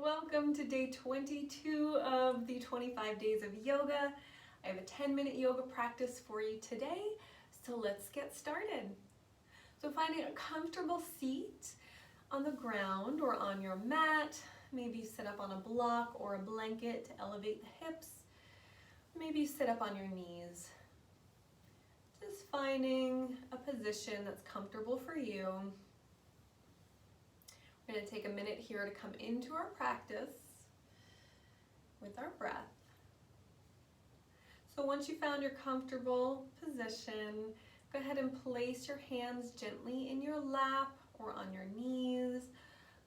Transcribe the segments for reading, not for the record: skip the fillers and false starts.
Welcome to day 22 of the 25 days of yoga. I have a 10-minute yoga practice for you today, so let's get started. So finding a comfortable seat on the ground or on your mat. Maybe you sit up on a block or a blanket to elevate the hips. Maybe you sit up on your knees. Just finding a position that's comfortable for you. We're going to take a minute here to come into our practice with our breath. So once you found your comfortable position, go ahead and place your hands gently in your lap or on your knees,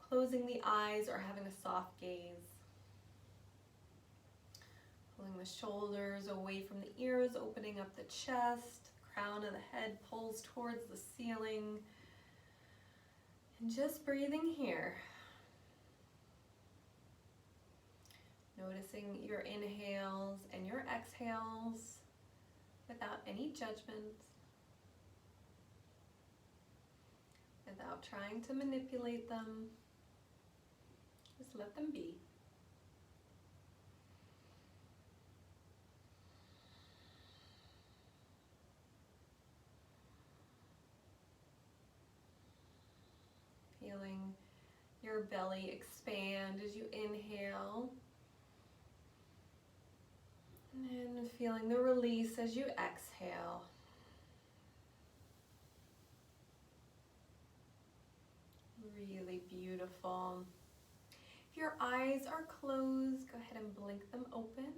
closing the eyes or having a soft gaze. Pulling the shoulders away from the ears, opening up the chest, the crown of the head pulls towards the ceiling. And just breathing here. Noticing your inhales and your exhales without any judgment. Without trying to manipulate them. Just let them be. Feeling your belly expand as you inhale. And feeling the release as you exhale. Really beautiful. If your eyes are closed, go ahead and blink them open.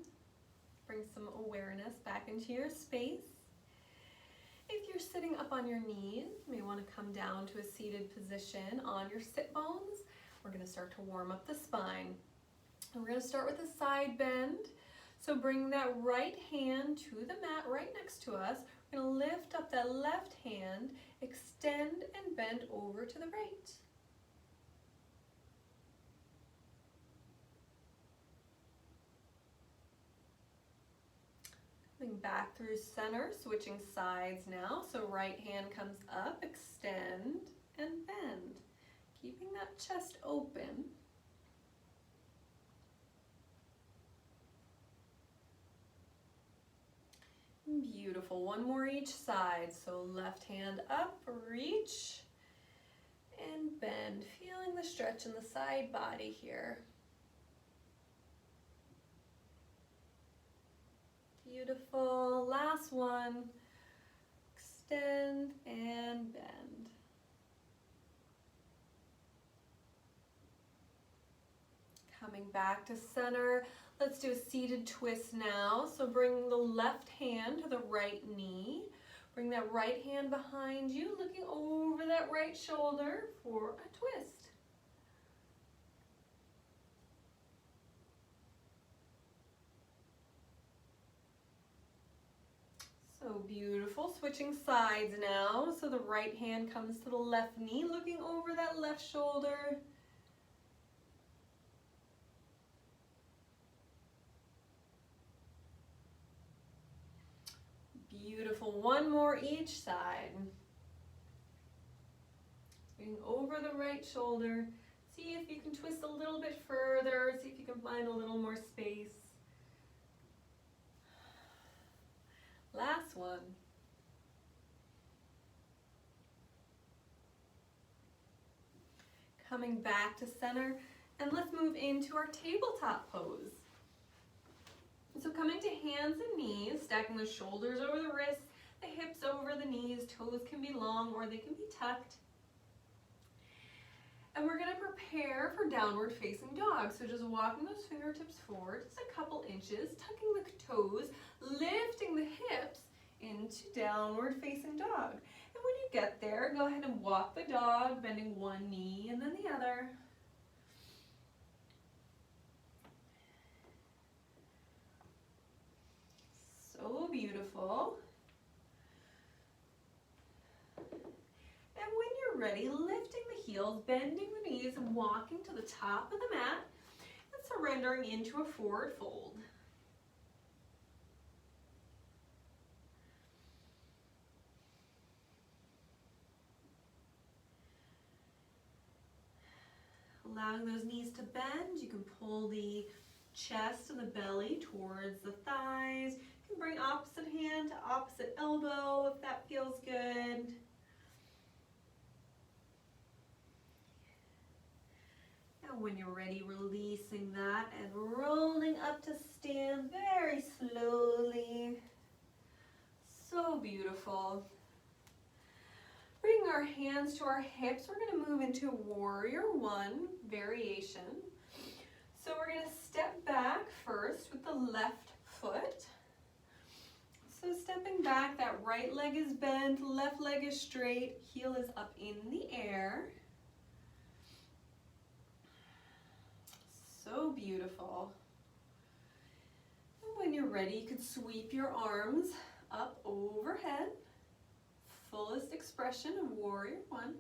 Bring some awareness back into your space. If you're sitting up on your knees, you may want to come down to a seated position on your sit bones. We're going to start to warm up the spine. And we're going to start with a side bend. So bring that right hand to the mat right next to us. We're going to lift up that left hand, extend and bend over to the right. Coming back through center, switching sides now. So right hand comes up, extend and bend. Keeping that chest open. Beautiful. One more each side. So left hand up, reach and bend. Feeling the stretch in the side body here. Beautiful. Last one. Extend and bend. Coming back to center. Let's do a seated twist now. So bring the left hand to the right knee. Bring that right hand behind you, looking over that right shoulder for a twist. So beautiful. Switching sides now. So the right hand comes to the left knee, looking over that left shoulder. Beautiful. One more each side. Swing over the right shoulder. See if you can twist a little bit further. See if you can find a little more space. Last one. Coming back to center, and let's move into our tabletop pose. So coming to hands and knees, stacking the shoulders over the wrists, the hips over the knees, toes can be long or they can be tucked. And we're going to prepare for downward facing dog. So just walking those fingertips forward just a couple inches, tucking the toes, lifting the hips into downward facing dog. And when you get there, go ahead and walk the dog, bending one knee and then the other. So beautiful. And when you're ready, lifting the heels, bending the knees, and walking to the top of the mat, and surrendering into a forward fold. Allowing those knees to bend, you can pull the chest and the belly towards the thighs. You can bring opposite hand to opposite elbow if that feels good. And when you're ready, releasing that and rolling up to stand very slowly. So beautiful. Bring our hands to our hips. We're going to move into Warrior One variation. So we're going to step back first with the left foot. So stepping back, that right leg is bent, left leg is straight, heel is up in the air. So beautiful. And when you're ready, you could sweep your arms up overhead. Fullest expression of Warrior One.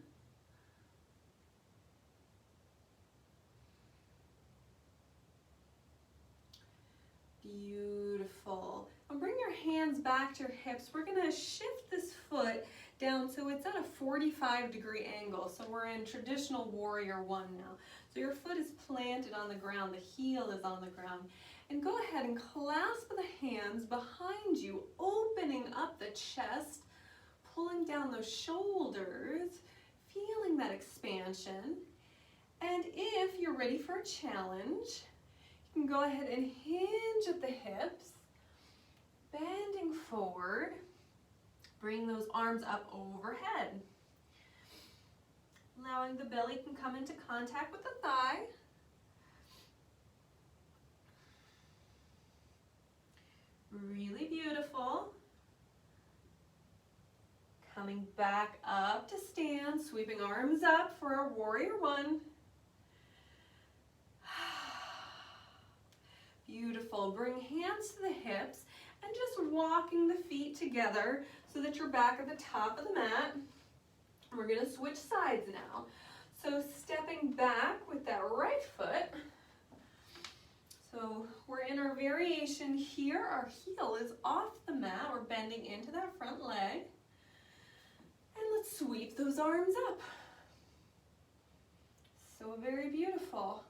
Beautiful. And bring your hands back to your hips. We're going to shift this foot down so it's at a 45-degree angle. So we're in traditional Warrior One now. So your foot is planted on the ground, the heel is on the ground. And go ahead and clasp the hands behind you, opening up the chest, pulling down those shoulders, feeling that expansion. And if you're ready for a challenge, you can go ahead and hinge at the hips, bending forward. Bring those arms up overhead. Allowing the belly can come into contact with the thigh. Really beautiful. Coming back up to stand, sweeping arms up for our Warrior One. Beautiful. Bring hands to the hips and just walking the feet together so that you're back at the top of the mat. We're going to switch sides now. So stepping back with that right foot. So we're in our variation here. Our heel is off the mat. We're bending into that front leg. And let's sweep those arms up. So very beautiful.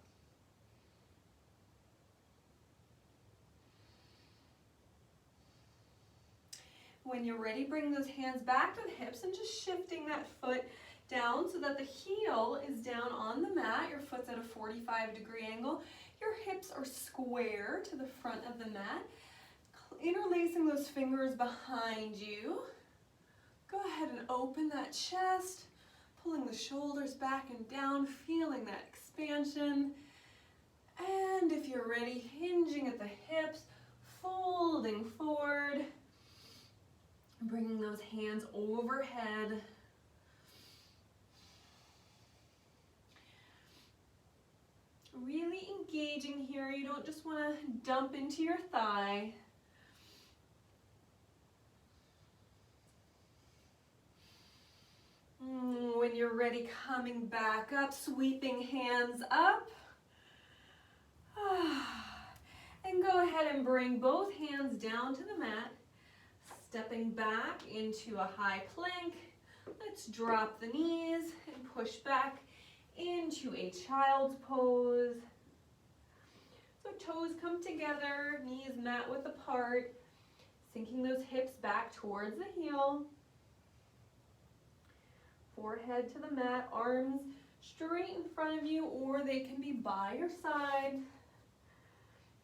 When you're ready, bring those hands back to the hips and just shifting that foot down so that the heel is down on the mat. Your foot's at a 45-degree angle. Your hips are square to the front of the mat. Interlacing those fingers behind you. Go ahead and open that chest, pulling the shoulders back and down, feeling that expansion. And if you're ready, hinging at the hips, folding forward. Bringing those hands overhead. Really engaging here. You don't just want to dump into your thigh. When you're ready, coming back up, sweeping hands up. And go ahead and bring both hands down to the mat. Stepping back into a high plank, let's drop the knees and push back into a child's pose. So toes come together, knees mat width apart, sinking those hips back towards the heel. Forehead to the mat, arms straight in front of you, or they can be by your side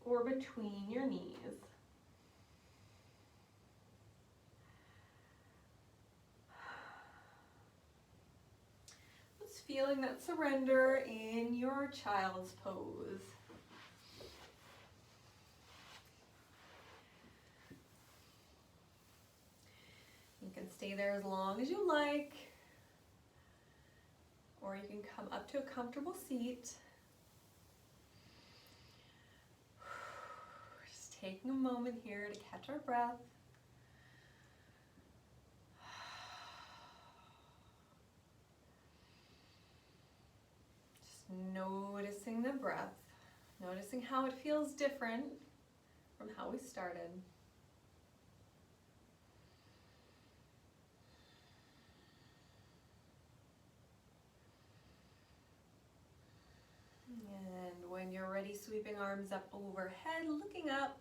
or between your knees. Feeling that surrender in your child's pose. You can stay there as long as you like, or you can come up to a comfortable seat. Just taking a moment here to catch our breath. Noticing the breath, noticing how it feels different from how we started. Already sweeping arms up overhead, looking up.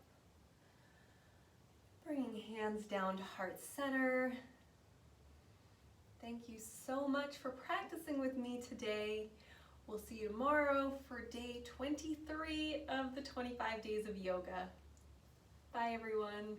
Bringing hands down to heart center. Thank you so much for practicing with me today. We'll see you tomorrow for day 23 of the 25 days of yoga. Bye everyone.